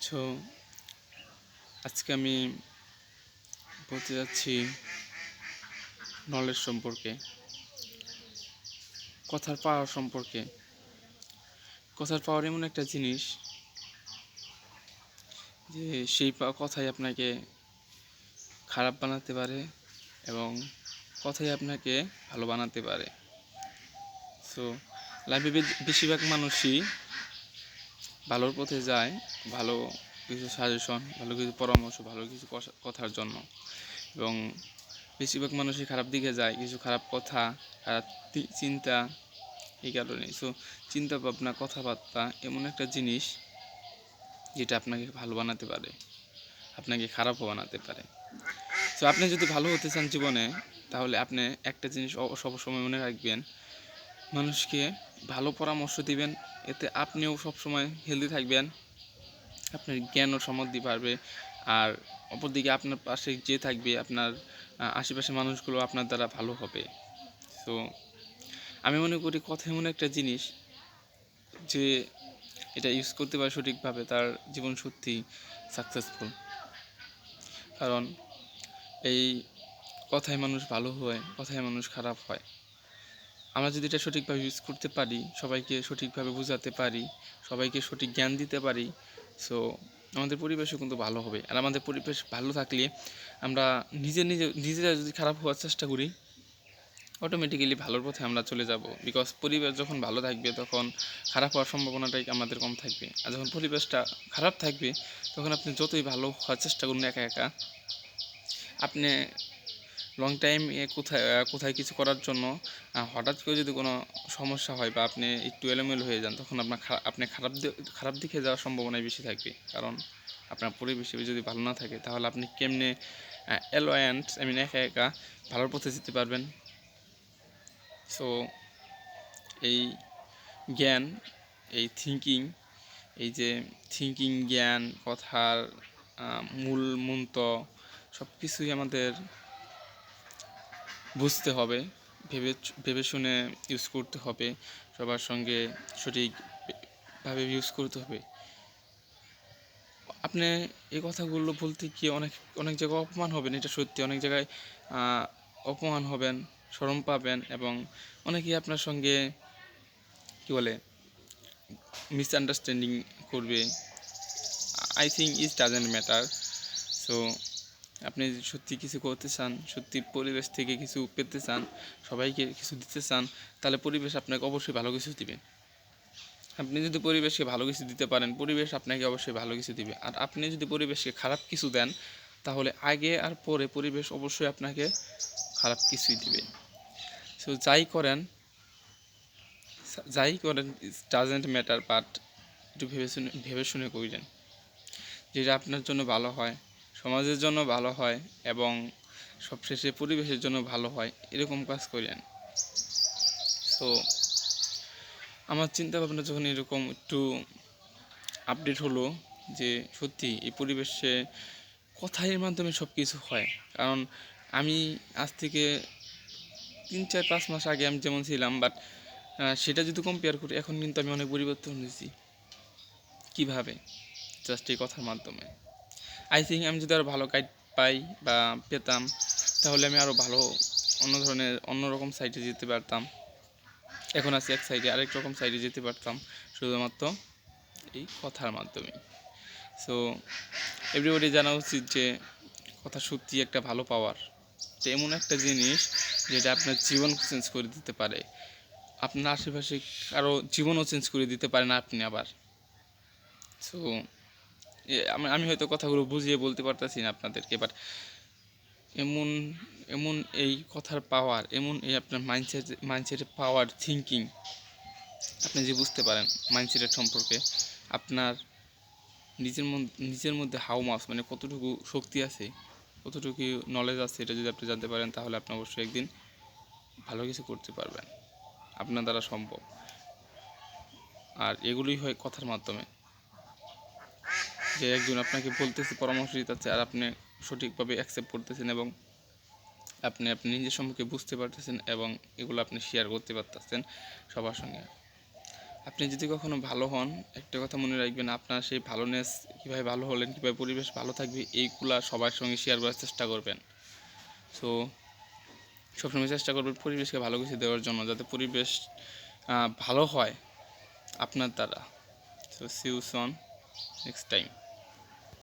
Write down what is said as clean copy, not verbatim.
So আজকে আমি বলতে যাচ্ছি নলেজ সম্পর্কে, কথার পাওয়ার সম্পর্কে। কথার পাওয়ার এমন একটা জিনিস যে সেই কথাই আপনাকে খারাপ বানাতে পারে এবং কথাই আপনাকে ভালো বানাতে পারে। সো লাইফে বেশিরভাগ মানুষই ভালোর পথে যায় ভালো কিছু সাজেশন, ভালো কিছু পরামর্শ, ভালো কিছু কথার জন্য, এবং বেশিরভাগ মানুষই খারাপ দিকে যায় কিছু খারাপ কথা, খারাপ চিন্তা, এই কারণে। সো চিন্তা ভাবনা, কথাবার্তা এমন একটা জিনিস যেটা আপনাকে ভালো বানাতে পারে, আপনাকে খারাপও বানাতে পারে। সো আপনি যদি ভালো হতে চান জীবনে, তাহলে আপনি একটা জিনিস সবসময় মনে রাখবেন, মানুষকে ভালো পরামর্শ দিবেন, এতে আপনিও সবসময় হেলদি থাকবেন, আপনার জ্ঞানও সমৃদ্ধি পারবে, আর অপরদিকে আপনার পাশে যে থাকবে, আপনার আশেপাশের মানুষগুলো আপনার দ্বারা ভালো হবে। সো আমি মনে করি কথা এমন একটা জিনিস যে এটা ইউজ করতে পারে সঠিকভাবে, তার জীবন সত্যি সাকসেসফুল। কারণ এই কথায় মানুষ ভালো হয়, কথায় মানুষ খারাপ হয়। আমরা যদি এটা সঠিকভাবে ইউজ করতে পারি, সবাইকে সঠিকভাবে বোঝাতে পারি, সবাইকে সঠিক জ্ঞান দিতে পারি, সো আমাদের পরিবেশও কিন্তু ভালো হবে। আর আমাদের পরিবেশ ভালো থাকলে আমরা নিজেরা যদি খারাপ হওয়ার চেষ্টা করি, অটোমেটিক্যালি ভালোর পথে আমরা চলে যাব। বিকজ পরিবেশ যখন ভালো থাকবে তখন খারাপ হওয়ার সম্ভাবনাটাই আমাদের কম থাকবে। আর যখন পরিবেশটা খারাপ থাকবে তখন আপনি যতই ভালো হওয়ার চেষ্টা করুন একা একা, আপনি লং টাইম কোথায় কিছু করার জন্য হঠাৎ করে যদি কোনো সমস্যা হয় বা আপনি একটু এলোমেলো হয়ে যান, তখন আপনি খারাপ দিকে যাওয়ার সম্ভাবনাই বেশি থাকবে। কারণ আপনার পরিবেশে যদি ভালো না থাকে, তাহলে আপনি কেমনে একা একা ভালোর পথে যেতে পারবেন? সো এই জ্ঞান, এই থিঙ্কিং, জ্ঞান, কথার মূল মন্ত্র সব কিছুই আমাদের বুঝতে হবে, ভেবে শুনে ইউজ করতে হবে, সবার সঙ্গে সঠিকভাবে ইউজ করতে হবে। আপনি এই কথাগুলো বলতে গিয়ে অনেক অনেক জায়গায় অপমান হবেন, এটা সত্যি। অনেক জায়গায় অপমান হবেন, শরম পাবেন, এবং অনেকেই আপনার সঙ্গে কী বলে মিসআন্ডারস্ট্যান্ডিং করবে। I think it doesn't matter. So আপনি যদি সত্যি কিছু করতে চান, সত্যি পরিবেশ থেকে কিছু পেতে চান, সবাইকে কিছু দিতে চান, তাহলে পরিবেশ আপনাকে অবশ্যই ভালো কিছু দিবে। আপনি যদি পরিবেশকে ভালো কিছু দিতে পারেন, পরিবেশ আপনাকে অবশ্যই ভালো কিছু দিবে। আর আপনি যদি পরিবেশকে খারাপ কিছু দেন, তাহলে আগে আর পরে পরিবেশ অবশ্যই আপনাকে খারাপ কিছুই দিবে। সো যাই করেন ইট ডাজেন্ট ম্যাটার, বাট একটু ভেবে শুনে করিলেন, যেটা আপনার জন্য ভালো হয়, সমাজের জন্য ভালো হয়, এবং সবশেষে পরিবেশের জন্য ভালো হয়, এরকম কাজ করেন। সো আমার চিন্তা ভাবনা যখন এরকম একটু আপডেট হলো যে সত্যি এই পরিবেশে কথার মাধ্যমে সব কিছু হয়। কারণ আমি আজ থেকে 3-4-5 মাস আগে আমি যেমন ছিলাম, বাট সেটা যদি কম্পেয়ার করি, এখন কিন্তু আমি অনেক পরিবর্তন হয়েছি। কীভাবে? জাস্ট এই কথার মাধ্যমে। আই থিঙ্ক আমি যদি আরও ভালো গাইড পাই বা পেতাম, তাহলে আমি আরও ভালো অন্যরকম সাইডে যেতে পারতাম। এখন আছি এক সাইডে, আরেক রকম সাইডে যেতে পারতাম শুধুমাত্র এই কথার মাধ্যমে। সো এভরিবডি জানা উচিত যে কথা সত্যি একটা ভালো পাওয়ার, যে এমন একটা জিনিস যেটা আপনার জীবন চেঞ্জ করে দিতে পারে, আপনার আশেপাশে কারো জীবনও চেঞ্জ করে দিতে পারেন আপনি আবার। সো আমি হয়তো কথাগুলো বুঝিয়ে বলতে পারতেছি না আপনাদেরকে, বাট এমন এমন এই কথার পাওয়ার, এমন এই আপনার মাইন্ডসেটের পাওয়ার, থিঙ্কিং আপনি যে বুঝতে পারেন মাইন্ডসেটের সম্পর্কে, আপনার নিজের মধ্যে হাউ মাস, মানে কতটুকু শক্তি আছে, কতটুকু নলেজ আছে, এটা যদি আপনি জানতে পারেন, তাহলে আপনি অবশ্যই একদিন ভালো কিছু করতে পারবেন, আপনার দ্বারা সম্ভব। আর এগুলোই হয় কথার মাধ্যমে, যে একজন আপনাকে বলতেছে, পরামর্শ দিতেছে, আর আপনি সঠিকভাবে অ্যাকসেপ্ট করতেছেন, এবং আপনি নিজের সম্পর্কে বুঝতে পারতেছেন, এবং এগুলো আপনি শেয়ার করতে পারতেছেন সবার সঙ্গে। আপনি যদি কখনো ভালো হন, একটা কথা মনে রাখবেন, আপনার সেই ভালোনেস কীভাবে ভালো হলেন, কীভাবে পরিবেশ ভালো থাকবে, এইগুলা সবার সঙ্গে শেয়ার করার চেষ্টা করবেন। সো সবসময় চেষ্টা করবেন পরিবেশকে ভালো কিছু দেওয়ার জন্য, যাতে পরিবেশ ভালো হয় আপনার দ্বারা। So see you soon next time.